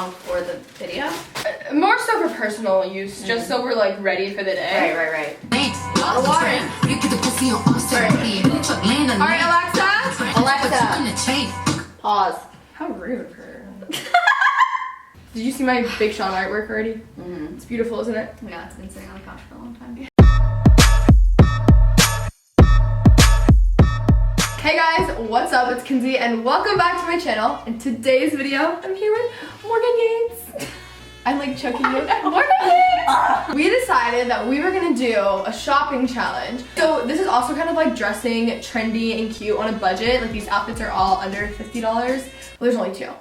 long for the video? More so for personal use, just so we're like ready for the day. Right. Alright, Alexa, Pause. how rude of her. Did you see my Big Sean artwork already? It's beautiful, isn't it? Yeah, it's been sitting on the couch for a long time. Hey guys, what's up? It's Kenzie and welcome back to my channel. In today's video, I'm here with Morgan Yates. I'm like choking you. Morgan Yates! We decided that we were gonna do a shopping challenge. So this is also kind of like dressing trendy and cute on a budget. Like these outfits are all under $50. Well, there's only two.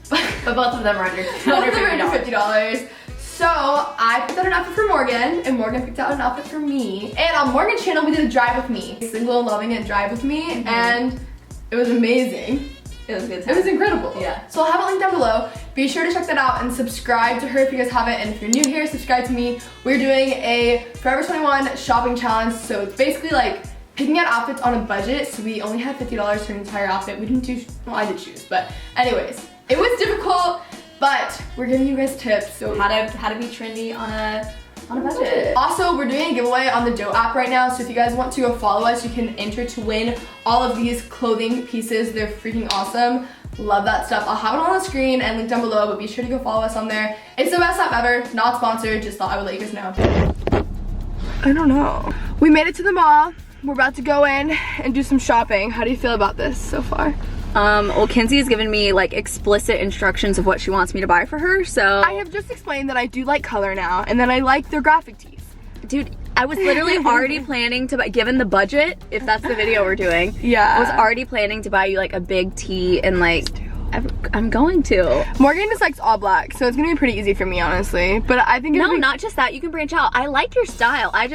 But both of them are under $50. So I picked out an outfit for Morgan, and Morgan picked out an outfit for me. And on Morgan's channel, we did a drive with me. Single and loving it drive with me, and it was amazing. It was good time. It was incredible. Yeah. So I'll have it linked down below. Be sure to check that out and subscribe to her if you guys haven't. And if you're new here, subscribe to me. We're doing a Forever 21 shopping challenge. So it's basically like picking out outfits on a budget. So we only had $50 for an entire outfit. We didn't choose, well, I did choose, but anyways, it was difficult. But we're giving you guys tips. So how to be trendy on a budget. Also, we're doing a giveaway on the Doe app right now. So if you guys want to go follow us, you can enter to win all of these clothing pieces. They're freaking awesome. Love that stuff. I'll have it on the screen and link down below, but be sure to go follow us on there. It's the best app ever. Not sponsored. Just thought I would let you guys know. I don't know. We made it to the mall. We're about to go in and do some shopping. How do you feel about this so far? Well, Kenzie has given me like explicit instructions of what she wants me to buy for her, so I have just explained that I do like color now, and then I like their graphic tees. dude, I was literally already planning to buy, given the budget, if that's the video we're doing. Yeah. I was already planning to buy you like a big tee and like I'm going to. Morgan just likes all black, so it's gonna be pretty easy for me, honestly. But I think no, not just that. You can branch out. I like your style. I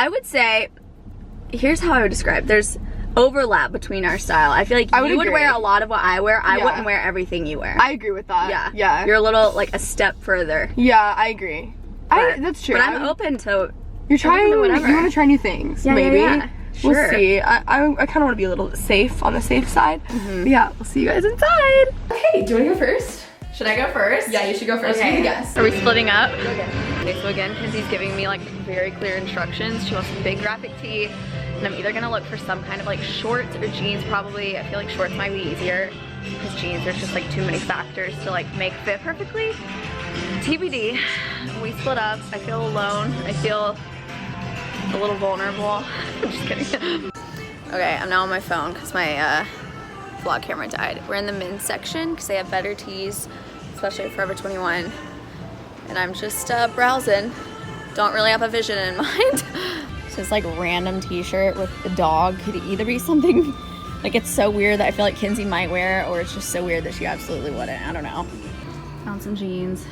would say, here's how I would describe. There's overlap between our style. I feel like you would wear a lot of what I wear. I wouldn't wear everything you wear. I agree with that. Yeah. You're a little like a step further. Yeah, I agree. That's true. But I'm open to. You're trying. Whatever. You want to try new things. Yeah, maybe. Yeah. Sure. We'll see. I kind of want to be a little safe on the safe side. But yeah, we'll see you guys inside. Okay, do you want to go first? Should I go first? Yeah, you should go first. Okay. You can guess. Are we splitting up? Okay, so again, Kenzie's giving me like very clear instructions. She wants a big graphic tee. And I'm either gonna look for some kind of like shorts or jeans probably. I feel like shorts might be easier because jeans, there's just like too many factors to like make fit perfectly. TBD, we split up. I feel alone. I feel a little vulnerable. I'm just kidding. Okay, I'm now on my phone because my vlog camera died. We're in the men's section because they have better tees, especially at Forever 21. And I'm just browsing. Don't really have a vision in mind. This like random t-shirt with a dog could either be something like it's so weird that I feel like Kenzie might wear, or it's just so weird that she absolutely wouldn't. I don't know. Found some jeans.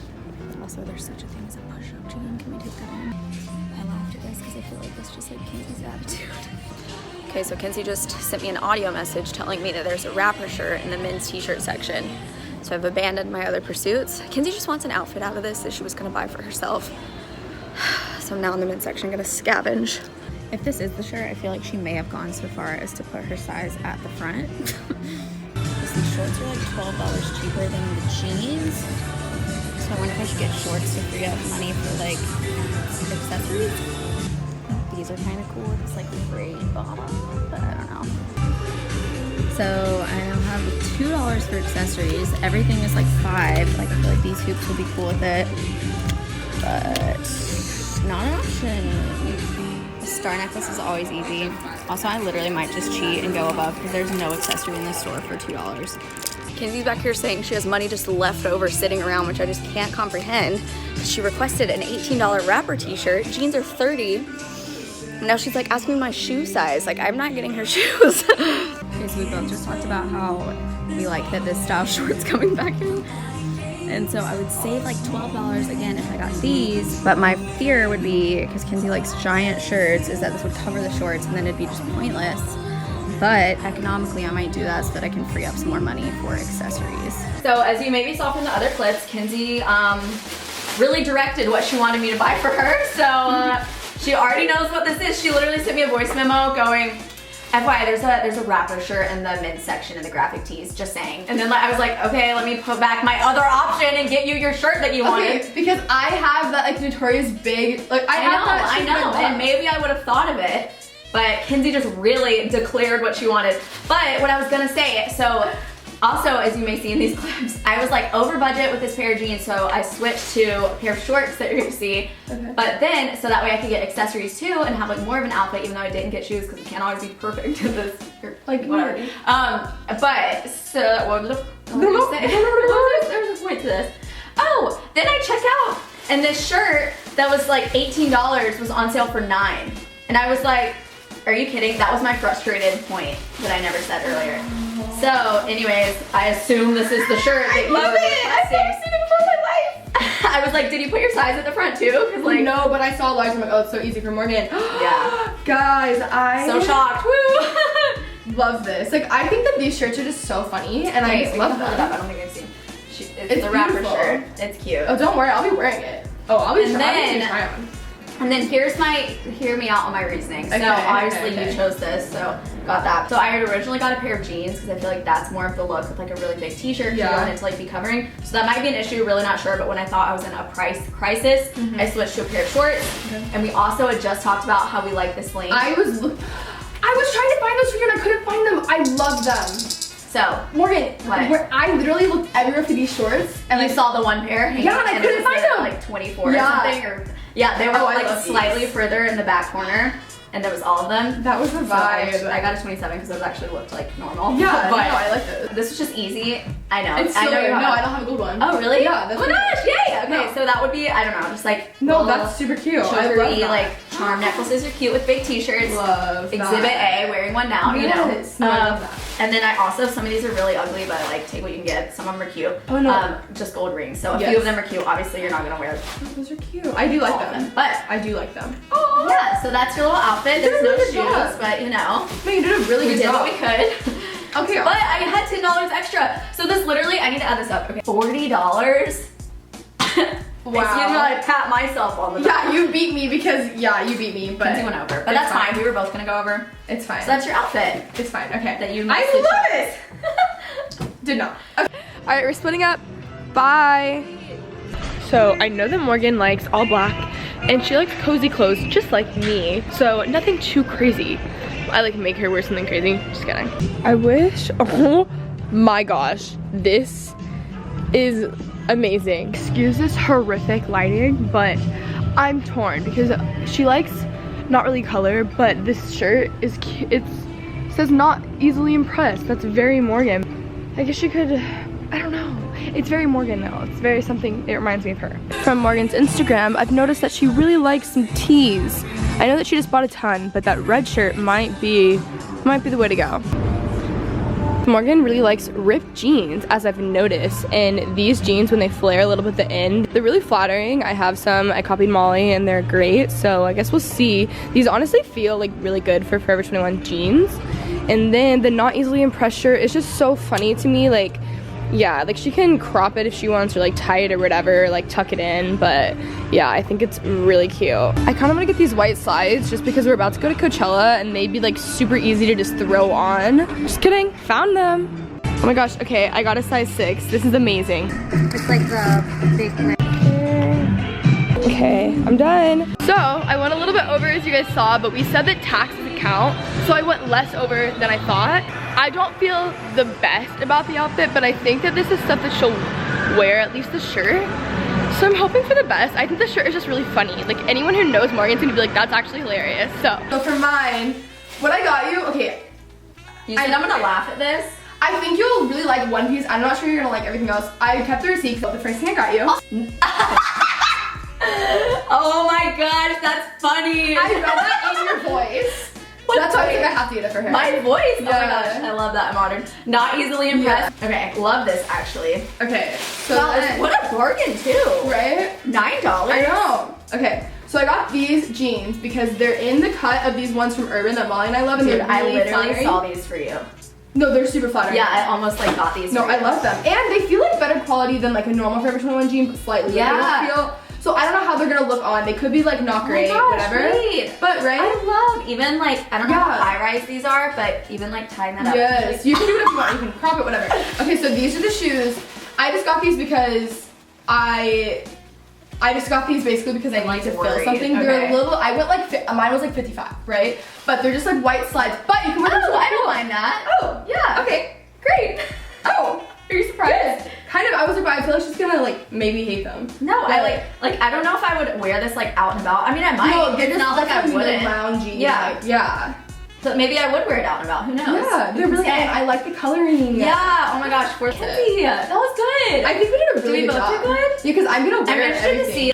Also, there's such a thing as a push-up jean. Can we take that in? I laughed at this because I feel like that's just like Kenzie's attitude. Okay, so Kenzie just sent me an audio message telling me that there's a rapper shirt in the men's t-shirt section. So I've abandoned my other pursuits. Kenzie just wants an outfit out of this that she was gonna buy for herself. So I'm now in the men's section gonna scavenge. If this is the shirt, I feel like she may have gone so far as to put her size at the front. These shorts are like $12 cheaper than the jeans. So I wonder if I should get shorts to free up money for like accessories. These are kind of cool. It's like the gray bottom, but I don't know. So I now have $2 for accessories. Everything is like $5. Like I feel like these hoops will be cool with it, but not an option. A star necklace is always easy. Also, I literally might just cheat and go above because there's no accessory in the store for $2. Kenzie's back here saying she has money just left over sitting around, which I just can't comprehend. She requested an $18 rapper t-shirt. Jeans are $30. And now she's like asking me my shoe size. Like, I'm not getting her shoes. Okay, so we both just talked about how we like that this style short's coming back in. And so I would save like $12 again if I got these. But my fear would be, because Kenzie likes giant shirts, is that this would cover the shorts and then it'd be just pointless. But economically, I might do that so that I can free up some more money for accessories. So as you maybe saw from the other clips, Kenzie really directed what she wanted me to buy for her. So she already knows what this is. She literally sent me a voice memo going, FYI, there's a wrapper shirt in the men's section in the graphic tees, just saying. And then I was like, okay, let me put back my other option and get you your shirt that you wanted. Okay, because I have that like notorious big, like I know, and maybe I would have thought of it, but Kenzie just really declared what she wanted. But what I was gonna say, so also, as you may see in these clips, I was like over budget with this pair of jeans, so I switched to a pair of shorts that you're gonna see. Okay. But then, so that way I could get accessories too and have like more of an outfit, even though I didn't get shoes because it can't always be perfect in this, or like whatever. But, so, what was there's a point to this. Oh, then I check out, and this shirt that was like $18 was on sale for $9. And I was like, are you kidding? That was my frustrated point that I never said earlier. So, anyways, I assume this is the shirt that you were requesting. I've never seen it before in my life. I was like, did you put your size at the front too? Cause like, no, but I saw a large. I'm like, oh, it's so easy for Morgan. Yeah. Guys, I so shocked. Woo. Love this. Like, I think that these shirts are just so funny, and I just love them. I don't think I've seen. It's a wrapper shirt. It's cute. Oh, don't worry, I'll be wearing it. Oh, I'll be trying on. And then hear me out on my reasoning. So obviously you chose this, so got that. So I had originally got a pair of jeans because I feel like that's more of the look with like a really big t-shirt. Yeah. You want it to like be covering. So that might be an issue, really not sure. But when I thought I was in a price crisis, I switched to a pair of shorts. And we also had just talked about how we like this length. I was trying to find those for you and I couldn't find them. I love them. So, Morgan, I literally looked everywhere for these shorts. And I saw the one pair. Yeah, and I couldn't find them. Like 24 or something. Or, yeah, they were like slightly further in the back corner. And there was all of them. That was the vibe. So I got a 27 because those actually looked like normal. Yeah, but no, I like those. This was just easy. I know. It's I don't have a gold one. Oh, really? Yeah. That's gosh, yay! Okay, so that would be, I don't know, just like that's super cute. I love that. Like charm necklaces are cute with big t-shirts. Love Exhibit A, wearing one now, you know. I love that. And then I also, some of these are really ugly, but like take what you can get. Some of them are cute. Oh no. Just gold rings. So a few of them are cute. Obviously, you're not gonna wear them. Oh, those are cute. I do like them, but I do like them. Oh yeah. So that's your little outfit. There's no shoes, but you know. No, you did a really good job. We did what we could. Okay. But I had $10 extra. So this literally, I need to add this up. Okay. $40. Wow. Excuse me, I pat myself on the back. Yeah, you beat me because, you beat me, but. Kenzie went over. But that's fine. We were both gonna go over. It's fine. So that's your outfit. It's fine, okay. That you I love it! Did not. Okay. All right, we're splitting up. Bye. So I know that Morgan likes all black and she likes cozy clothes just like me. So nothing too crazy. I like make her wear something crazy. Just kidding. I wish, oh my gosh, this is amazing. Excuse this horrific lighting, but I'm torn because she likes not really color, but this shirt is cute. It says not easily impressed. That's very Morgan. I guess she could, I don't know. It's very Morgan though. It's very something, it reminds me of her. From Morgan's Instagram, I've noticed that she really likes some tees. I know that she just bought a ton, but that red shirt might be the way to go. Morgan really likes ripped jeans, as I've noticed, and these jeans, when they flare a little bit at the end, they're really flattering. I have some, I copied Molly, and they're great, so I guess we'll see. These honestly feel like really good for Forever 21 jeans. And then the not easily impressed shirt is just so funny to me, like, yeah, like she can crop it if she wants or like tie it or whatever, like tuck it in, but yeah, I think it's really cute. I kind of want to get these white slides just because we're about to go to Coachella and they'd be like super easy to just throw on. Just kidding, found them. Oh my gosh, okay, I got a size 6. This is amazing. It's like the big Okay, I'm done. So I went a little bit over as you guys saw, but we said that taxes count, so I went less over than I thought. I don't feel the best about the outfit, but I think that this is stuff that she'll wear, at least the shirt. So I'm hoping for the best. I think the shirt is just really funny. Like anyone who knows Morgan's gonna be like, that's actually hilarious. So for mine, what I got you, okay. You said I'm gonna laugh at this. I think you'll really like one piece. I'm not sure you're gonna like everything else. I kept the receipt, so the first thing I got you. Oh my gosh, that's funny. I read that in your voice. That's why I think I have to get it for her. My voice? Yeah. Oh my gosh, I love that. I'm honored. Not easily impressed. Yeah. Okay, love this actually. Okay, so what a bargain too. Right? $9. I know. Okay, so I got these jeans because they're in the cut of these ones from Urban that Molly and I love, and dude, they're really I literally flattering. saw these for you. No, they're super flattering. Yeah, I almost like got these. No, I love them, and they feel like better quality than like a normal Forever 21 jean, but slightly. Yeah. Like, So I don't know how they're gonna look on. They could be like not great, whatever. Wait. But right? I love even like, I don't know how high rise these are, but even like tying that up. Yes, you can do whatever you want. You can crop it, whatever. Okay, so these are the shoes. I just got these because I just got these basically because I wanted to fill something. Okay. They're a little, I went like, mine was like 55, right? But they're just like white slides, but you can wear them to I don't school. mind that. Oh, Yeah. okay, great. Oh, are you surprised? Yes. Kind of, I was like, I feel like she's gonna like maybe hate them. No, But, I like I don't know if I would wear this like out and about. I mean, I might. No, they're it's just not like I wouldn't. loungy. Yeah. Like, yeah. So maybe I would wear it out and about. Who knows? Yeah, they're really, and I like the coloring. Yeah. Oh my gosh, Kenzie, that was good. I think we did a really we good both job. do good? Yeah, because I'm gonna wear I'm interested to everything. see.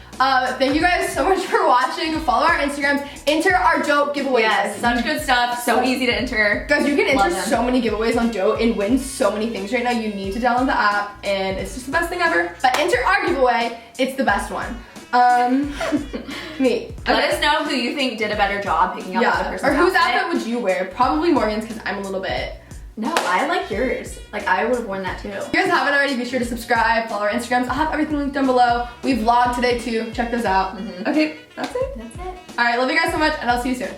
Thank you guys so much for watching. Follow our Instagrams. Enter our dope giveaways. Yes, such good stuff. So easy to enter. Guys, you can Love enter them. so many giveaways on Dote and win so many things right now. You need to download the app, and it's just the best thing ever. But enter our giveaway. It's the best one. Me. Let us know who you think did a better job picking out the person's or whose outfit. outfit would you wear? Probably Morgan's, because I'm a little bit. No, I like yours. Like I would have worn that too. If you guys haven't already, be sure to subscribe, follow our Instagrams. I'll have everything linked down below. We vlogged today too. Check those out. Okay, that's it. That's it. All right, love you guys so much, and I'll see you soon.